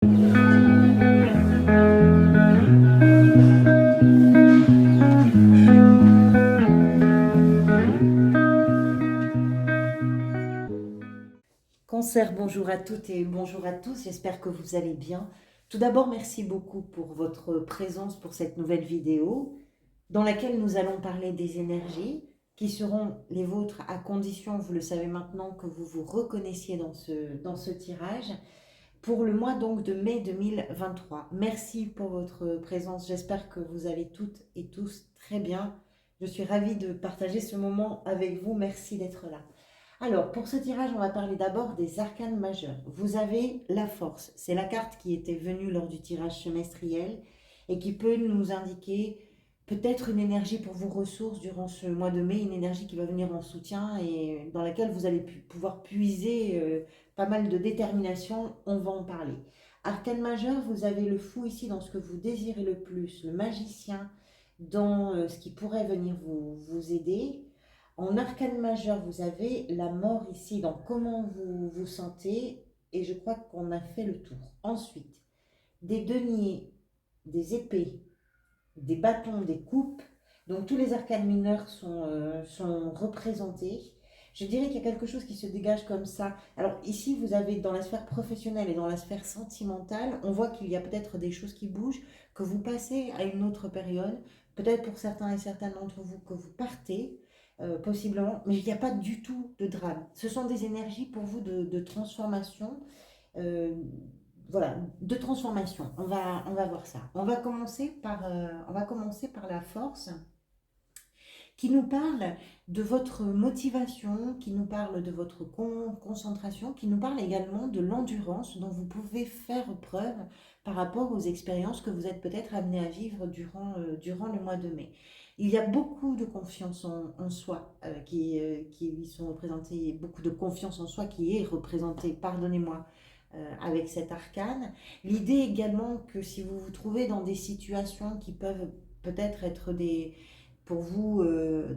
Cancer, bonjour à toutes et bonjour à tous, j'espère que vous allez bien. Tout d'abord, merci beaucoup pour votre présence pour cette nouvelle vidéo dans laquelle nous allons parler des énergies qui seront les vôtres à condition, vous le savez maintenant, que vous vous reconnaissiez dans ce tirage pour le mois donc de mai 2023. Merci pour votre présence, j'espère que vous allez toutes et tous très bien. Je suis ravie de partager ce moment avec vous, merci d'être là. Alors, pour ce tirage, on va parler d'abord des arcanes majeurs. Vous avez la force. C'est la carte qui était venue lors du tirage semestriel et qui peut nous indiquer peut-être une énergie pour vos ressources durant ce mois de mai, une énergie qui va venir en soutien et dans laquelle vous allez pouvoir puiser pas mal de détermination. On va en parler. Arcane majeur, vous avez le fou ici dans ce que vous désirez le plus, le magicien dans ce qui pourrait venir vous aider. En arcane majeur, vous avez la mort ici, dans comment vous vous sentez, et je crois qu'on a fait le tour. Ensuite, des deniers, des épées, des bâtons, des coupes, donc tous les arcanes mineurs sont représentés. Je dirais qu'il y a quelque chose qui se dégage comme ça. Alors ici, vous avez dans la sphère professionnelle et dans la sphère sentimentale, on voit qu'il y a peut-être des choses qui bougent, que vous passez à une autre période, peut-être pour certains et certaines d'entre vous que vous partez, possiblement, mais il n'y a pas du tout de drame. Ce sont des énergies pour vous de transformation, euh, voilà, de transformation. On va voir ça. On va commencer par la force qui nous parle de votre motivation, qui nous parle de votre concentration, qui nous parle également de l'endurance dont vous pouvez faire preuve par rapport aux expériences que vous êtes peut-être amené à vivre durant le mois de mai. Il y a beaucoup de confiance en soi qui sont représentées, beaucoup de confiance en soi qui est représentée, pardonnez-moi, avec cet arcane. L'idée également que si vous vous trouvez dans des situations qui peuvent peut-être être pour vous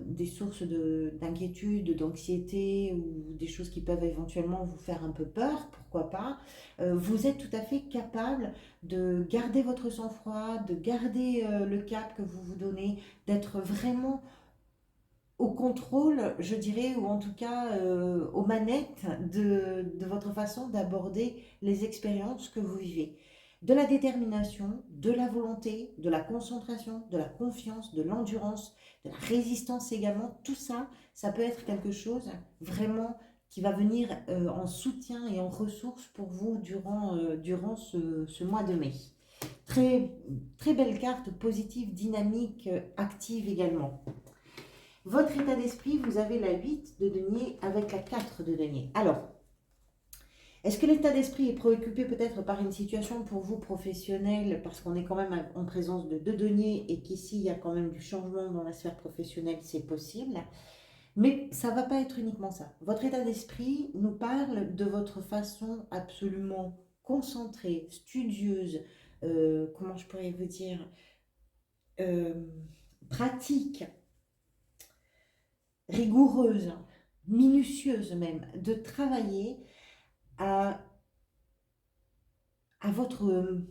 des sources d'inquiétude, d'anxiété ou des choses qui peuvent éventuellement vous faire un peu peur, pourquoi pas, vous êtes tout à fait capable de garder votre sang-froid, de garder le cap que vous vous donnez, d'être vraiment au contrôle, je dirais, ou en tout cas aux manettes de votre façon d'aborder les expériences que vous vivez. De la détermination, de la volonté, de la concentration, de la confiance, de l'endurance, de la résistance également, tout ça, ça peut être quelque chose vraiment qui va venir en soutien et en ressources pour vous durant ce mois de mai. Très, très belle carte, positive, dynamique, active également. Votre état d'esprit, vous avez la 8 de denier avec la 4 de denier. Alors, est-ce que l'état d'esprit est préoccupé peut-être par une situation pour vous professionnelle, parce qu'on est quand même en présence de deux deniers et qu'ici il y a quand même du changement dans la sphère professionnelle, c'est possible. Mais ça ne va pas être uniquement ça. Votre état d'esprit nous parle de votre façon absolument concentrée, studieuse, comment je pourrais vous dire, euh, pratique, rigoureuse, minutieuse même, de travailler à, à votre...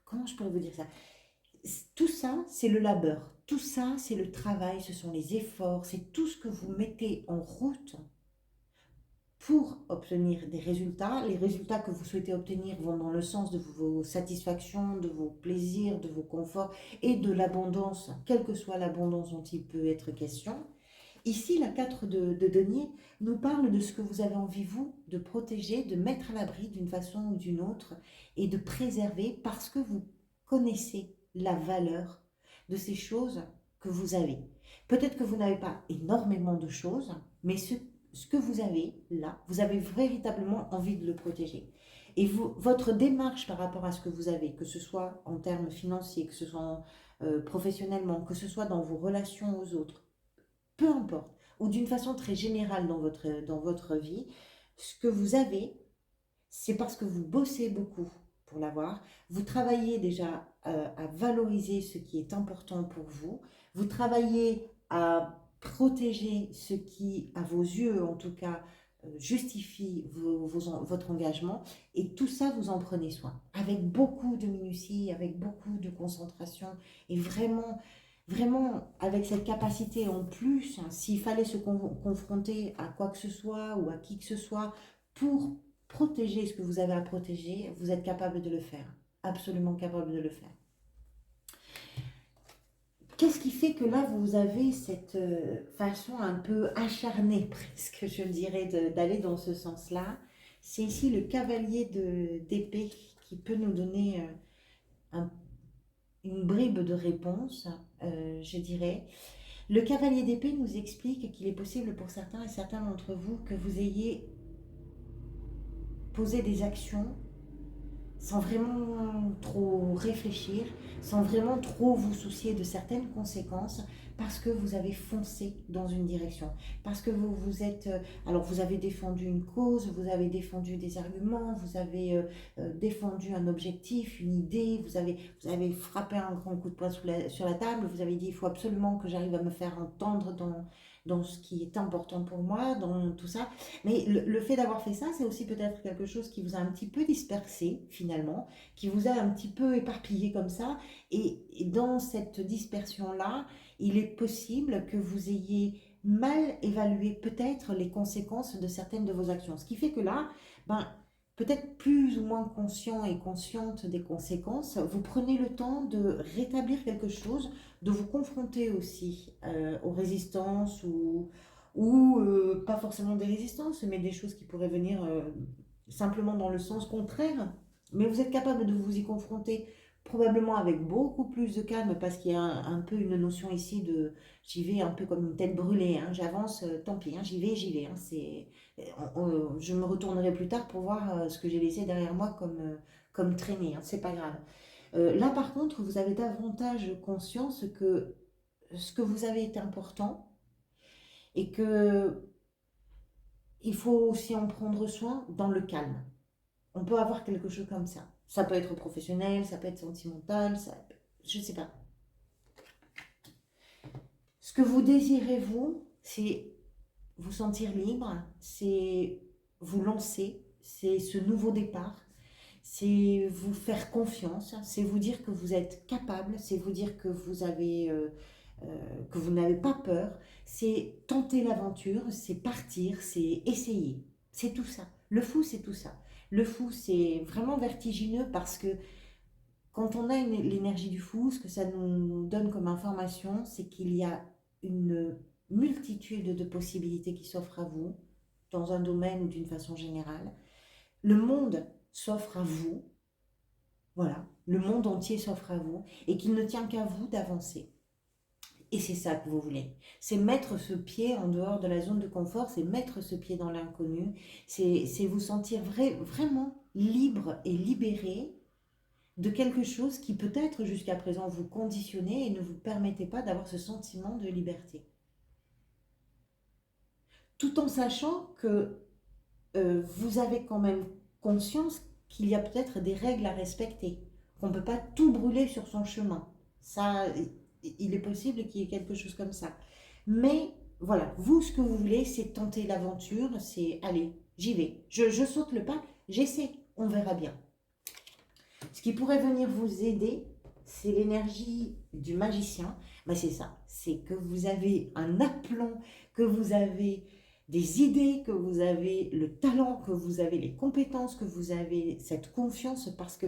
comment je pourrais vous dire ça? Tout ça, c'est le labeur. Tout ça, c'est le travail, ce sont les efforts, c'est tout ce que vous mettez en route pour obtenir des résultats. Les résultats que vous souhaitez obtenir vont dans le sens de vos satisfactions, de vos plaisirs, de vos conforts et de l'abondance, quelle que soit l'abondance dont il peut être question. Ici, la 4 de denier nous parle de ce que vous avez envie, vous, de protéger, de mettre à l'abri d'une façon ou d'une autre et de préserver parce que vous connaissez la valeur de ces choses que vous avez. Peut-être que vous n'avez pas énormément de choses, mais ce que vous avez là, vous avez véritablement envie de le protéger. Et vous, votre démarche par rapport à ce que vous avez, que ce soit en termes financiers, que ce soit professionnellement, que ce soit dans vos relations aux autres, peu importe, ou d'une façon très générale dans votre vie, ce que vous avez, c'est parce que vous bossez beaucoup pour l'avoir, vous travaillez déjà à valoriser ce qui est important pour vous, vous travaillez à protéger ce qui, à vos yeux en tout cas, justifie votre engagement, et tout ça, vous en prenez soin, avec beaucoup de minutie, avec beaucoup de concentration, et vraiment, vraiment avec cette capacité en plus, hein, s'il fallait se confronter à quoi que ce soit, ou à qui que ce soit, pour protéger ce que vous avez à protéger, vous êtes capable de le faire, absolument capable de le faire. Qu'est-ce qui fait que là, vous avez cette façon un peu acharnée, presque, je dirais, d'aller dans ce sens-là? C'est ici le cavalier d'épée qui peut nous donner une bribe de réponse, je dirais. Le cavalier d'épée nous explique qu'il est possible pour certains et certains d'entre vous que vous ayez posé des actions sans vraiment trop réfléchir, sans vraiment trop vous soucier de certaines conséquences, parce que vous avez foncé dans une direction, parce que vous êtes, alors vous avez défendu une cause, vous avez défendu des arguments, vous avez défendu un objectif, une idée, vous avez frappé un grand coup de poing sur la table, vous avez dit il faut absolument que j'arrive à me faire entendre dans ce qui est important pour moi, dans tout ça. Mais le fait d'avoir fait ça, c'est aussi peut-être quelque chose qui vous a un petit peu dispersé finalement, qui vous a un petit peu éparpillé comme ça. Et dans cette dispersion-là, il est possible que vous ayez mal évalué peut-être les conséquences de certaines de vos actions. Ce qui fait que là, ben, peut-être plus ou moins conscient et consciente des conséquences, vous prenez le temps de rétablir quelque chose, de vous confronter aussi aux résistances ou pas forcément des résistances, mais des choses qui pourraient venir simplement dans le sens contraire. Mais vous êtes capable de vous y confronter probablement avec beaucoup plus de calme parce qu'il y a un peu une notion ici de j'y vais un peu comme une tête brûlée, hein, j'avance, tant pis, hein, j'y vais. Hein, je me retournerai plus tard pour voir ce que j'ai laissé derrière moi comme traînée, hein, c'est pas grave. Là par contre, vous avez davantage conscience que ce que vous avez est important et que il faut aussi en prendre soin dans le calme. On peut avoir quelque chose comme ça. Ça peut être professionnel, ça peut être sentimental, je ne sais pas. Ce que vous désirez, vous, c'est vous sentir libre, c'est vous lancer, c'est ce nouveau départ, c'est vous faire confiance, c'est vous dire que vous êtes capable, c'est vous dire que que vous n'avez pas peur, c'est tenter l'aventure, c'est partir, c'est essayer. C'est tout ça. Le fou, c'est tout ça. Le fou, c'est vraiment vertigineux parce que quand on a l'énergie du fou, ce que ça nous donne comme information, c'est qu'il y a une multitude de possibilités qui s'offrent à vous, dans un domaine ou d'une façon générale. Le monde s'offre à vous, voilà, le monde entier s'offre à vous, et qu'il ne tient qu'à vous d'avancer. Et c'est ça que vous voulez. C'est mettre ce pied en dehors de la zone de confort, c'est mettre ce pied dans l'inconnu, c'est vous sentir vraiment libre et libéré de quelque chose qui peut-être jusqu'à présent vous conditionnait et ne vous permettait pas d'avoir ce sentiment de liberté. Tout en sachant que vous avez quand même conscience qu'il y a peut-être des règles à respecter, qu'on ne peut pas tout brûler sur son chemin. Ça, il est possible qu'il y ait quelque chose comme ça. Mais voilà, vous, ce que vous voulez, c'est tenter l'aventure, c'est allez, j'y vais. Je saute le pas, j'essaie, on verra bien. Ce qui pourrait venir vous aider, c'est l'énergie du magicien. Ben c'est ça, c'est que vous avez un aplomb, que vous avez des idées, que vous avez le talent, que vous avez les compétences, que vous avez cette confiance, parce que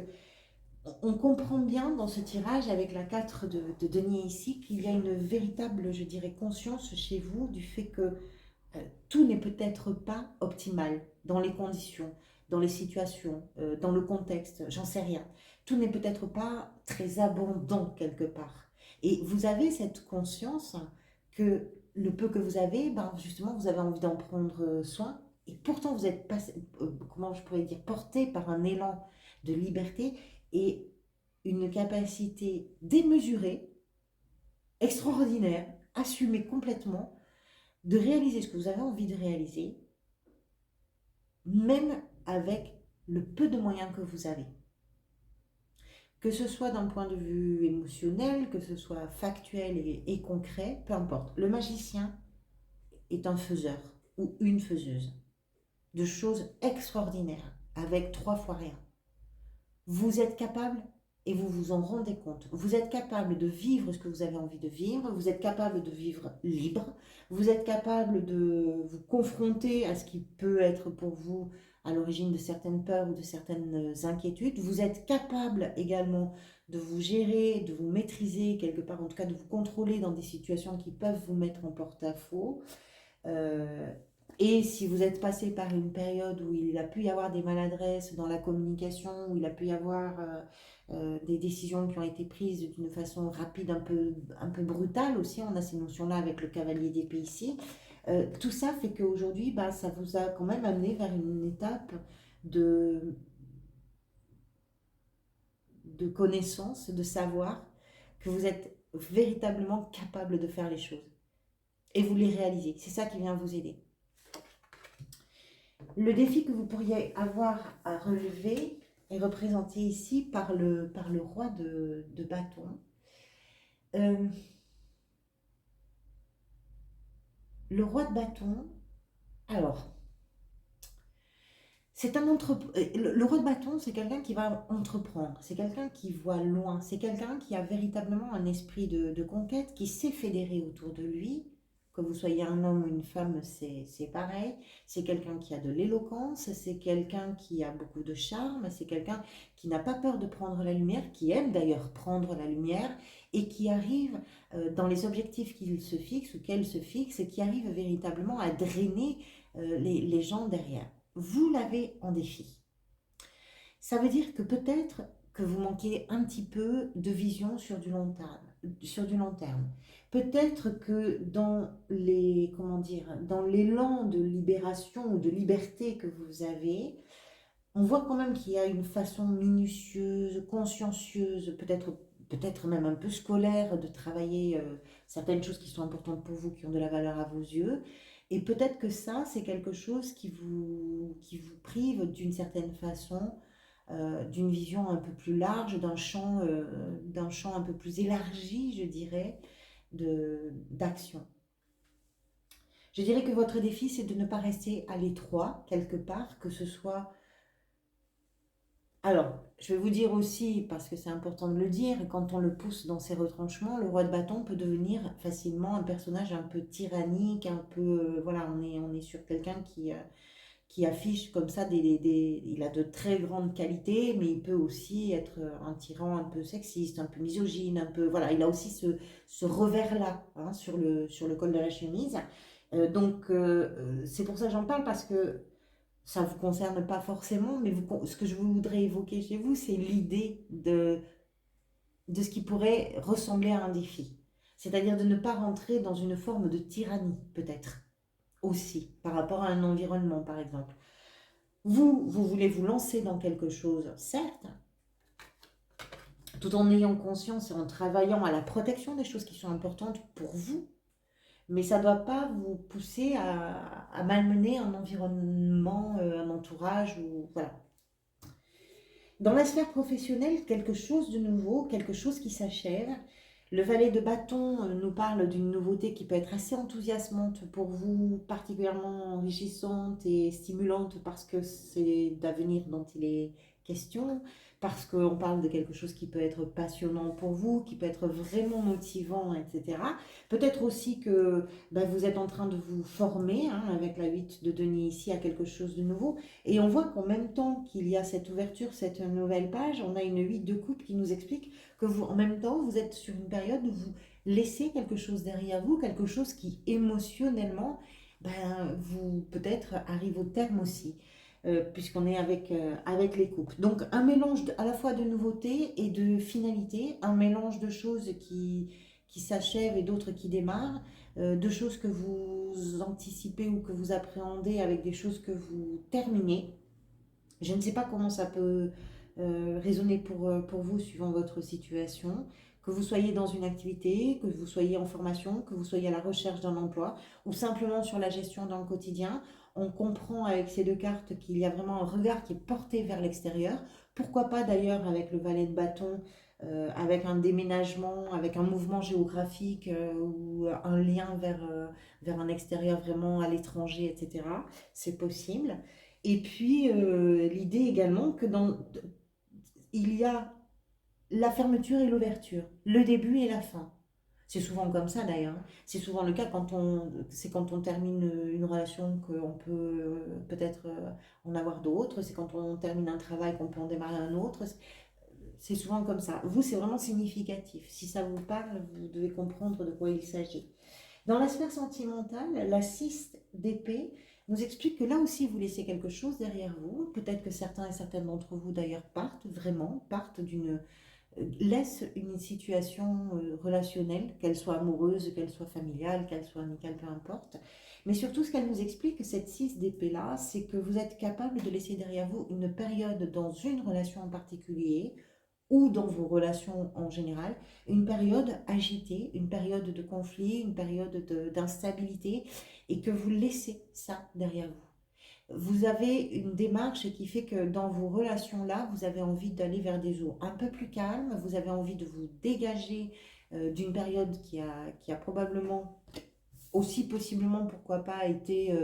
on comprend bien dans ce tirage avec la 4 de denier ici qu'il y a une véritable, je dirais, conscience chez vous du fait que tout n'est peut-être pas optimal dans les conditions, dans les situations, dans le contexte, j'en sais rien. Tout n'est peut-être pas très abondant quelque part. Et vous avez cette conscience que le peu que vous avez, ben justement, vous avez envie d'en prendre soin. Et pourtant, vous êtes passé, comment je pourrais dire, porté par un élan de liberté et une capacité démesurée, extraordinaire, assumée complètement, de réaliser ce que vous avez envie de réaliser, même avec le peu de moyens que vous avez. Que ce soit d'un point de vue émotionnel, que ce soit factuel et concret, peu importe. Le magicien est un faiseur ou une faiseuse. de choses extraordinaires avec 3 fois rien. Vous êtes capable et vous vous en rendez compte. Vous êtes capable de vivre ce que vous avez envie de vivre, vous êtes capable de vivre libre, vous êtes capable de vous confronter à ce qui peut être pour vous à l'origine de certaines peurs ou de certaines inquiétudes. Vous êtes capable également de vous gérer, de vous maîtriser quelque part, en tout cas de vous contrôler dans des situations qui peuvent vous mettre en porte-à-faux. Euh, et si vous êtes passé par une période où il a pu y avoir des maladresses dans la communication, où il a pu y avoir des décisions qui ont été prises d'une façon rapide, un peu brutale aussi, on a ces notions-là avec le cavalier d'épée ici, tout ça fait qu'aujourd'hui, bah, ça vous a quand même amené vers une étape de, de connaissance, de savoir que vous êtes véritablement capable de faire les choses. Et vous les réalisez. C'est ça qui vient vous aider. Le défi que vous pourriez avoir à relever est représenté ici par le roi de bâton. Le roi de bâton, alors, c'est le roi de bâton, c'est quelqu'un qui va entreprendre, c'est quelqu'un qui voit loin, c'est quelqu'un qui a véritablement un esprit de conquête, qui sait fédérer autour de lui. Que vous soyez un homme ou une femme, c'est pareil. C'est quelqu'un qui a de l'éloquence, c'est quelqu'un qui a beaucoup de charme, c'est quelqu'un qui n'a pas peur de prendre la lumière, qui aime d'ailleurs prendre la lumière et qui arrive dans les objectifs qu'il se fixe ou qu'elle se fixe et qui arrive véritablement à drainer les gens derrière. Vous l'avez en défi. Ça veut dire que peut-être que vous manquez un petit peu de vision sur du long terme. Peut-être que dans les, comment dire, dans l'élan de libération ou de liberté que vous avez, on voit quand même qu'il y a une façon minutieuse, consciencieuse, peut-être même un peu scolaire de travailler certaines choses qui sont importantes pour vous, qui ont de la valeur à vos yeux. Et peut-être que ça, c'est quelque chose qui vous prive d'une certaine façon d'une vision un peu plus large, d'un champ un peu plus élargi, je dirais, d'action. Je dirais que votre défi, c'est de ne pas rester à l'étroit quelque part, que ce soit... Alors, je vais vous dire aussi, parce que c'est important de le dire, quand on le pousse dans ses retranchements, le roi de bâton peut devenir facilement un personnage un peu tyrannique, un peu... voilà, on est sur quelqu'un qui affiche comme ça il a de très grandes qualités, mais il peut aussi être un tyran un peu sexiste, un peu misogyne, un peu voilà, il a aussi ce revers-là hein, sur le col de la chemise. C'est pour ça que j'en parle parce que ça ne vous concerne pas forcément, mais ce que je voudrais évoquer chez vous, c'est l'idée de ce qui pourrait ressembler à un défi. C'est-à-dire de ne pas rentrer dans une forme de tyrannie, peut-être, aussi, par rapport à un environnement, par exemple. Vous voulez vous lancer dans quelque chose, certes, tout en ayant conscience et en travaillant à la protection des choses qui sont importantes pour vous, mais ça ne doit pas vous pousser à malmener un environnement, un entourage, ou voilà. Dans la sphère professionnelle, quelque chose de nouveau, quelque chose qui s'achève. Le valet de bâton nous parle d'une nouveauté qui peut être assez enthousiasmante pour vous, particulièrement enrichissante et stimulante parce que c'est d'avenir dont il est question, parce qu'on parle de quelque chose qui peut être passionnant pour vous, qui peut être vraiment motivant, etc. Peut-être aussi que vous êtes en train de vous former, hein, avec la 8 de denier ici, à quelque chose de nouveau. Et on voit qu'en même temps qu'il y a cette ouverture, cette nouvelle page, on a une 8 de coupe qui nous explique que vous, en même temps, vous êtes sur une période où vous laissez quelque chose derrière vous, quelque chose qui émotionnellement, vous peut-être arrive au terme aussi, puisqu'on est avec les coupes. Donc un mélange à la fois de nouveautés et de finalité, un mélange de choses qui s'achèvent et d'autres qui démarrent, de choses que vous anticipez ou que vous appréhendez avec des choses que vous terminez. Je ne sais pas comment ça peut résonner pour vous suivant votre situation, que vous soyez dans une activité, que vous soyez en formation, que vous soyez à la recherche d'un emploi ou simplement sur la gestion dans le quotidien. On comprend avec ces deux cartes qu'il y a vraiment un regard qui est porté vers l'extérieur Pourquoi pas d'ailleurs avec le valet de bâton, avec un déménagement, avec un mouvement géographique ou un lien vers un extérieur vraiment à l'étranger, etc. C'est possible. Et puis l'idée également que il y a la fermeture et l'ouverture, le début et la fin. C'est souvent comme ça d'ailleurs, hein. C'est souvent le cas c'est quand on termine une relation qu'on peut peut-être en avoir d'autres. C'est quand on termine un travail qu'on peut en démarrer un autre. C'est souvent comme ça. Vous, c'est vraiment significatif. Si ça vous parle, vous devez comprendre de quoi il s'agit. Dans la sphère sentimentale, la 6 d'épée nous explique que là aussi, vous laissez quelque chose derrière vous. Peut-être que certains et certaines d'entre vous d'ailleurs partent laissent une situation relationnelle, qu'elle soit amoureuse, qu'elle soit familiale, qu'elle soit amicale, peu importe. Mais surtout, ce qu'elle nous explique, cette 6 d'épée-là, c'est que vous êtes capable de laisser derrière vous une période dans une relation en particulier ou dans vos relations en général, une période agitée, une période de conflit, une période d'instabilité, et que vous laissez ça derrière vous. Vous avez une démarche qui fait que dans vos relations-là, vous avez envie d'aller vers des eaux un peu plus calmes, vous avez envie de vous dégager d'une période qui a probablement, aussi possiblement, pourquoi pas, été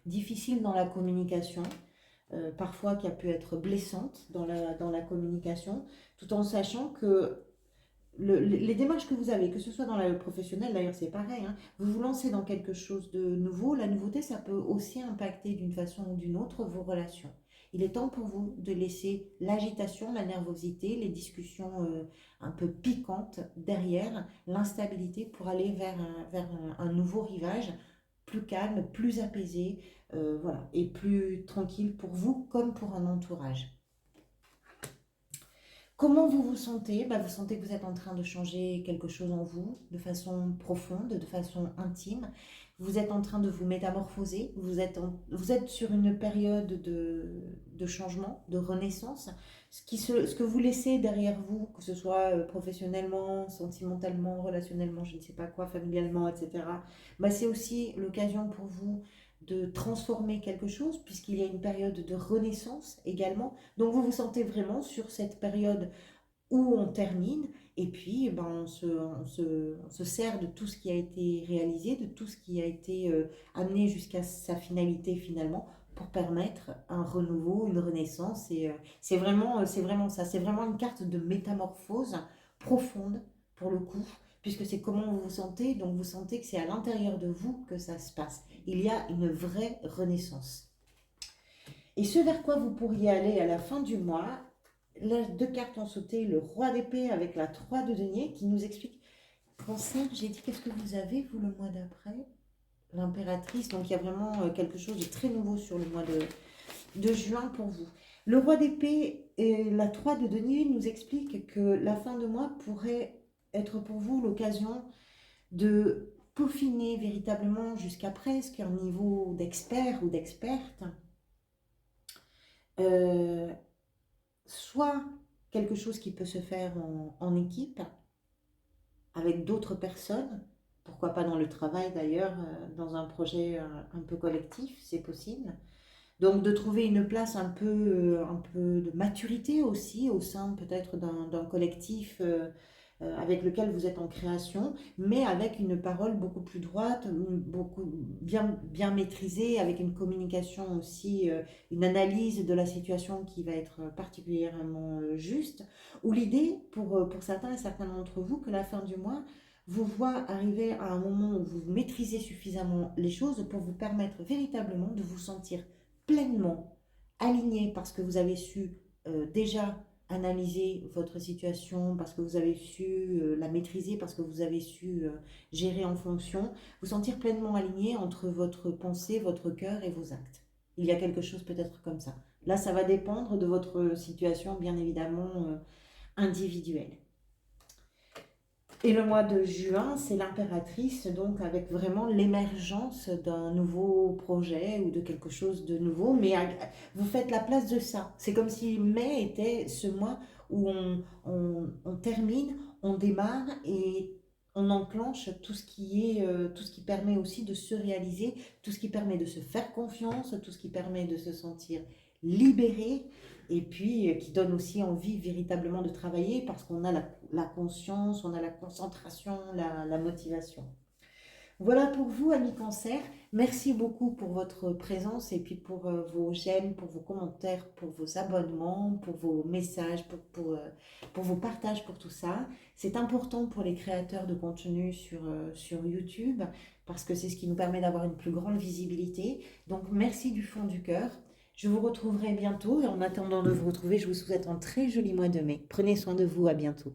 difficile dans la communication, parfois qui a pu être blessante dans la communication, tout en sachant que les démarches que vous avez, que ce soit dans la professionnelle, d'ailleurs c'est pareil, hein, vous vous lancez dans quelque chose de nouveau, la nouveauté ça peut aussi impacter d'une façon ou d'une autre vos relations. Il est temps pour vous de laisser l'agitation, la nervosité, les discussions un peu piquantes derrière, l'instabilité pour aller vers un nouveau rivage plus calme, plus apaisé, voilà, et plus tranquille pour vous comme pour un entourage. Comment vous vous sentez? Vous sentez que vous êtes en train de changer quelque chose en vous de façon profonde, de façon intime. Vous êtes en train de vous métamorphoser. Vous êtes sur une période de changement, de renaissance. Ce que vous laissez derrière vous, que ce soit professionnellement, sentimentalement, relationnellement, je ne sais pas quoi, familialement, etc., c'est aussi l'occasion pour vous de transformer quelque chose, puisqu'il y a une période de renaissance également. Donc vous vous sentez vraiment sur cette période où on termine et puis on se sert de tout ce qui a été réalisé, de tout ce qui a été amené jusqu'à sa finalité finalement pour permettre un renouveau, une renaissance. Et c'est vraiment ça, c'est vraiment une carte de métamorphose profonde pour le coup, puisque c'est comment vous vous sentez, donc vous sentez que c'est à l'intérieur de vous que ça se passe. Il y a une vraie renaissance. Et ce vers quoi vous pourriez aller à la fin du mois, là, deux cartes ont sauté, le roi d'épée avec la 3 de denier qui nous explique, cancer, j'ai dit qu'est-ce que vous avez vous le mois d'après? L'impératrice, donc il y a vraiment quelque chose de très nouveau sur le mois de juin pour vous. Le roi d'épée et la 3 de denier nous expliquent que la fin de mois pourrait être pour vous l'occasion de peaufiner véritablement jusqu'à presque un niveau d'expert ou d'experte, euh, soit quelque chose qui peut se faire en équipe avec d'autres personnes, pourquoi pas dans le travail d'ailleurs, dans un projet un peu collectif, c'est possible. Donc de trouver une place un peu de maturité aussi au sein peut-être d'un collectif avec lequel vous êtes en création, mais avec une parole beaucoup plus droite, beaucoup bien maîtrisée, avec une communication aussi, une analyse de la situation qui va être particulièrement juste, ou l'idée pour certains et certains d'entre vous que la fin du mois vous voit arriver à un moment où vous maîtrisez suffisamment les choses pour vous permettre véritablement de vous sentir pleinement aligné parce que vous avez su déjà analyser votre situation, parce que vous avez su la maîtriser, parce que vous avez su gérer en fonction, vous sentir pleinement aligné entre votre pensée, votre cœur et vos actes. Il y a quelque chose peut-être comme ça. Là, ça va dépendre de votre situation, bien évidemment, individuelle. Et le mois de juin, c'est l'impératrice, donc avec vraiment l'émergence d'un nouveau projet ou de quelque chose de nouveau, mais vous faites la place de ça. C'est comme si mai était ce mois où on termine, on démarre et on enclenche tout ce qui est, tout ce qui permet aussi de se réaliser, tout ce qui permet de se faire confiance, tout ce qui permet de se sentir libérée et puis qui donne aussi envie véritablement de travailler parce qu'on a la conscience, on a la concentration, la motivation. Voilà pour vous, amis cancer. Merci beaucoup pour votre présence et puis pour vos j'aime, pour vos commentaires, pour vos abonnements, pour vos messages, pour vos partages, pour tout ça. C'est important pour les créateurs de contenu sur YouTube parce que c'est ce qui nous permet d'avoir une plus grande visibilité. Donc, merci du fond du cœur. Je vous retrouverai bientôt et en attendant de vous retrouver, je vous souhaite un très joli mois de mai. Prenez soin de vous, à bientôt.